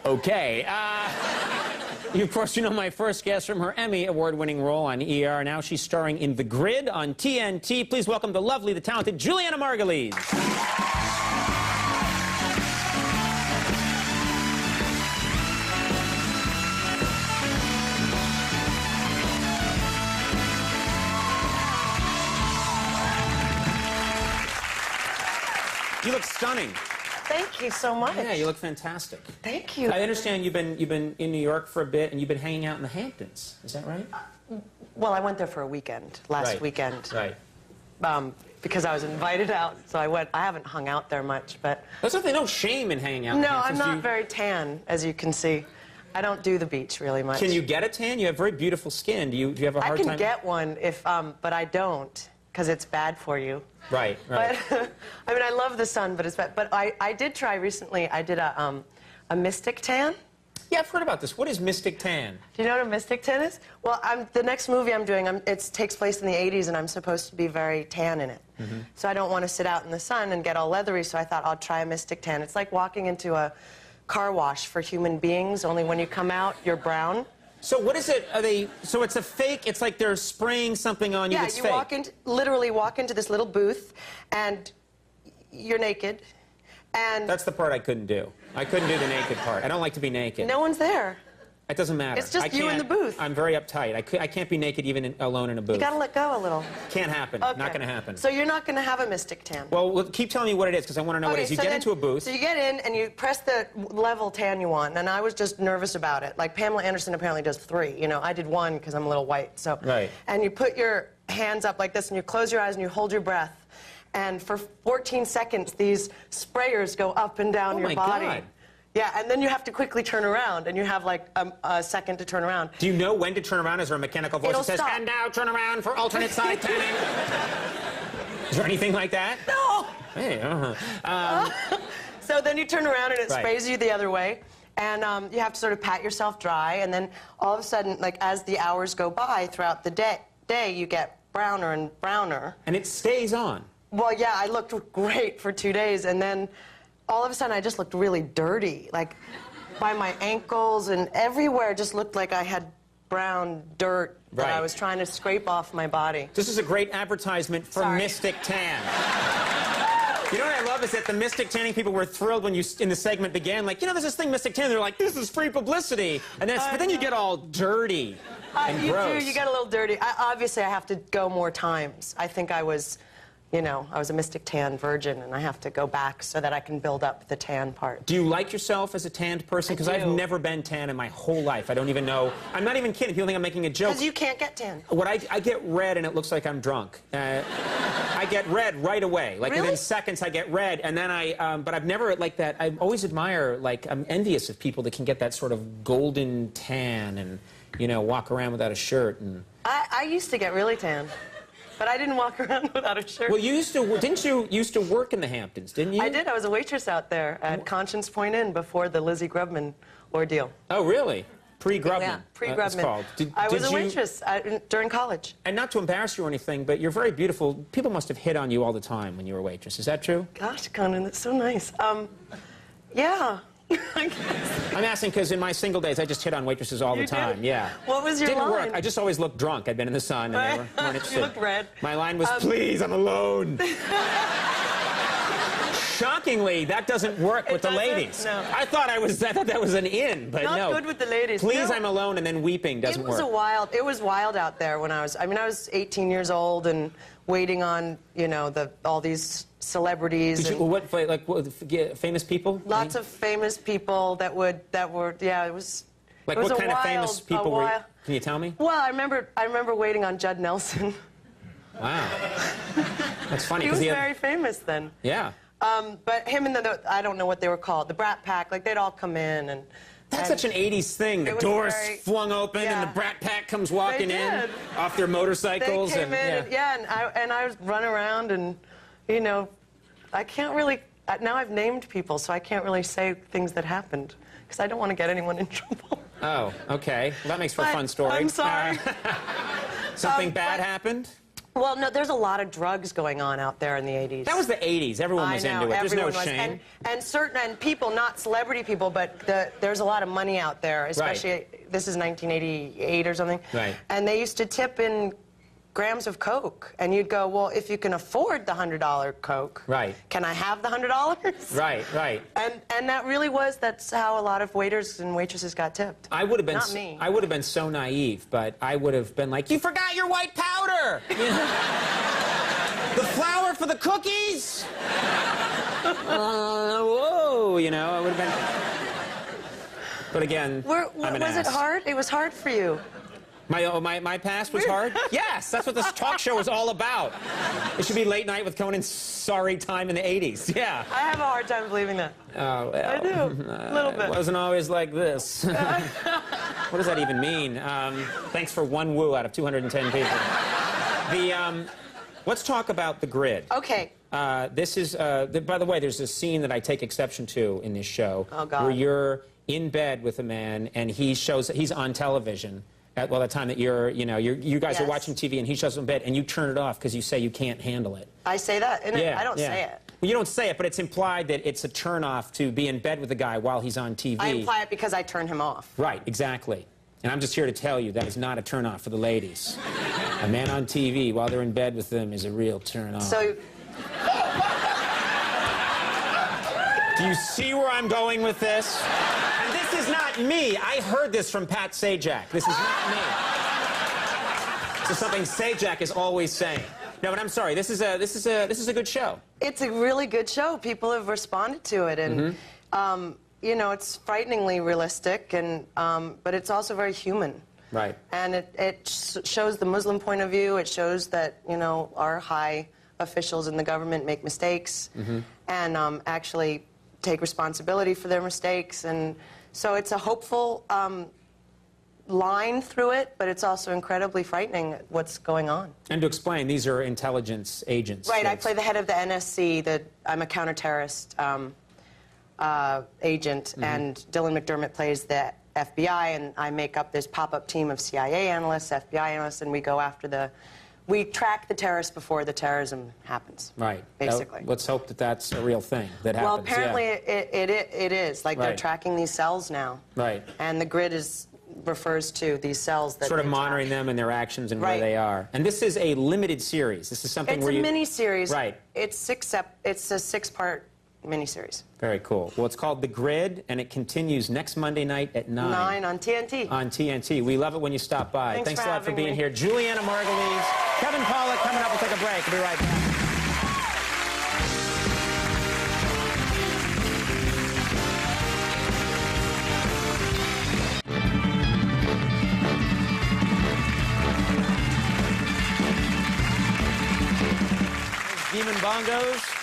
Okay. You, of course, you know my first guest from her Emmy award-winning role on ER. Now she's starring in The Grid on TNT. Please welcome the lovely, the talented Julianna Margulies. You look stunning. Thank you so much. Yeah, you look fantastic. Thank you. I understand you've been in New York for a bit, and you've been hanging out in the Hamptons. Is that right? Well, I went there for a weekend, last weekend. Right. Because I was invited out, so I went. I haven't hung out there much, but... There's nothing, no shame in hanging out in the No, Hamptons. I'm not very tan, as you can see. I don't do the beach really much. Can you get a tan? You have very beautiful skin. Do you have a hard time? I can get one, if, but I don't, because it's bad for you. Right, right. But, I mean, I love the sun, but it's bad. But I did try recently, I did a mystic tan. Yeah, I've heard about this. What is mystic tan? Do you know what a mystic tan is? Well, the next movie I'm doing, it takes place in the 80s, and I'm supposed to be very tan in it. Mm-hmm. So I don't want to sit out in the sun and get all leathery, so I thought I'll try a mystic tan. It's like walking into a car wash for human beings, only when you come out, you're brown. So what is it? So it's a fake, it's like they're spraying something on you that's fake. Yeah, you literally walk into this little booth, and you're naked, and... That's the part I couldn't do. I couldn't do the naked part. I don't like to be naked. No one's there. It doesn't matter. It's just you in the booth. I'm very uptight. I can't be naked even alone in a booth. You gotta let go a little. Can't happen. Okay. Not gonna happen. So you're not gonna have a mystic tan. Well, keep telling me what it is, because I want to know what it is. You get into a booth. So you get in, and you press the level tan you want, and I was just nervous about it. Like, Pamela Anderson apparently does 3. You know, I did 1 because I'm a little white, so... Right. And you put your hands up like this, and you close your eyes, and you hold your breath. And for 14 seconds, these sprayers go up and down your body. Oh, my God. Yeah, and then you have to quickly turn around, and you have like a second to turn around. Do you know when to turn around? Is there a mechanical voice that says, "And now turn around for alternate side tanning"? Is there anything like that? No! Hey, So then you turn around, and it Right. sprays you the other way, and you have to sort of pat yourself dry, and then all of a sudden, like, as the hours go by throughout the day, you get browner and browner. And it stays on. Well, yeah, I looked great for 2 days, and then all of a sudden I just looked really dirty. Like, by my ankles and everywhere just looked like I had brown dirt that I was trying to scrape off my body. This is a great advertisement for Mystic Tan. You know what I love is that the Mystic Tanning people were thrilled when in the segment began, like, you know, there's this thing, Mystic Tan. They're like, this is free publicity. And then, but then you get all dirty and gross. You get a little dirty. Obviously, I have to go more times. I think I was... You know, I was a mystic tan virgin, and I have to go back so that I can build up the tan part. Do you like yourself as a tanned person? Because I've never been tan in my whole life. I don't even know. I'm not even kidding. People think I'm making a joke. Because you can't get tan. What I get red, and it looks like I'm drunk. I get red right away. Like, within seconds, I get red, and then but I've never, like that, I always admire, like, I'm envious of people that can get that sort of golden tan and, you know, walk around without a shirt. And I used to get really tan. But I didn't walk around without a shirt. Well, didn't you used to work in the Hamptons, didn't you? I did. I was a waitress out there at Conscience Point Inn before the Lizzie Grubman ordeal. Oh, really? Pre-Grubman? Yeah, pre-Grubman. I was a waitress during college. And not to embarrass you or anything, but you're very beautiful. People must have hit on you all the time when you were a waitress. Is that true? Gosh, Conan, that's so nice. Yeah. I guess. I'm asking because in my single days, I just hit on waitresses all the time. Did? Yeah. What was your line? Didn't work. I just always looked drunk. I'd been in the sun, and they weren't interested. You looked red. My line was, please, I'm alone. Shockingly, that doesn't work with the ladies. No. I thought that was an in, but no. Not good with the ladies. Please, I'm alone, and then weeping doesn't work. It was wild out there when I was 18 years old and waiting on, you know, all these celebrities. Famous people? Lots of famous people that were, yeah, it was. Like, it was what kind of famous people were you? Can you tell me? Well, I remember waiting on Judd Nelson. Wow. That's funny. He was very famous then. Yeah. But him and I don't know what they were called, the Brat Pack, like, they'd all come in and... That's such an 80s thing. The doors flung open and the Brat Pack comes walking in off their motorcycles. They came in, and I was running around and, you know, I can't really... Now I've named people, so I can't really say things that happened, because I don't want to get anyone in trouble. Oh, okay. Well, that makes for a fun story. I'm sorry. Something bad happened? Well, no, there's a lot of drugs going on out there in the 80s. That was the 80s. Everyone was into it. There's no shame. And people, not celebrity people, but there's a lot of money out there, especially, this is 1988 or something. Right. And they used to tip in grams of Coke. And you'd go, well, if you can afford the $100 Coke, right, can I have the $100? Right, right. And that really was, that's how a lot of waiters and waitresses got tipped. I would have been, not me. I would have been so naive, but I would have been like, you forgot your white powder! You know? The flour for the cookies? Whoa, you know, I would have been... But again, I'm an was ass. it hard? It was hard for you. My past was hard? Yes, that's what this talk show is all about. It should be late night with Conan's sorry time in the 80s. Yeah. I have a hard time believing that. Oh, well, I do, a little bit. It wasn't always like this. What does that even mean? Thanks for one woo out of 210 people. Let's talk about the grid. Okay. This is, by the way, there's a scene that I take exception to in this show. Oh, God. Where you're in bed with a man and he shows, he's on television. At, well, the time that you guys are watching TV and he shows up in bed and you turn it off because you say you can't handle it. I say that? I don't say it. Well, you don't say it, but it's implied that it's a turn-off to be in bed with a guy while he's on TV. I imply it because I turn him off. Right, exactly. And I'm just here to tell you that is not a turn-off for the ladies. A man on TV while they're in bed with them is a real turn-off. So... Do you see where I'm going with this? And this is not me. I heard this from Pat Sajak. This is not me. This is something Sajak is always saying. No, but I'm sorry. This is a good show. It's a really good show. People have responded to it, and you know, it's frighteningly realistic, and but it's also very human. Right. And it shows the Muslim point of view. It shows that, you know, our high officials in the government make mistakes and actually take responsibility for their mistakes. And so it's a hopeful line through it, but it's also incredibly frightening what's going on. And to explain, these are intelligence agents. Right. I play the head of the NSC. I'm a counterterrorist agent, and Dylan McDermott plays the FBI, and I make up this pop-up team of CIA analysts, FBI analysts, and we go after we track the terrorists before the terrorism happens. Right. Basically. Let's hope that that's a real thing that happens. Well, apparently it is. Like, they're tracking these cells now. Right. And the grid refers to these cells that sort of monitoring them and their actions and where they are. And this is a limited series. This is something it's a mini-series. Right. It's a 6-part miniseries. Very cool. Well, it's called The Grid, and it continues next Monday night at 9. 9 on TNT. On TNT. We love it when you stop by. Thanks a lot for being here. Julianna Margulies, Kevin Pollak coming up. We'll take a break. We'll be right back. Demon Bongos.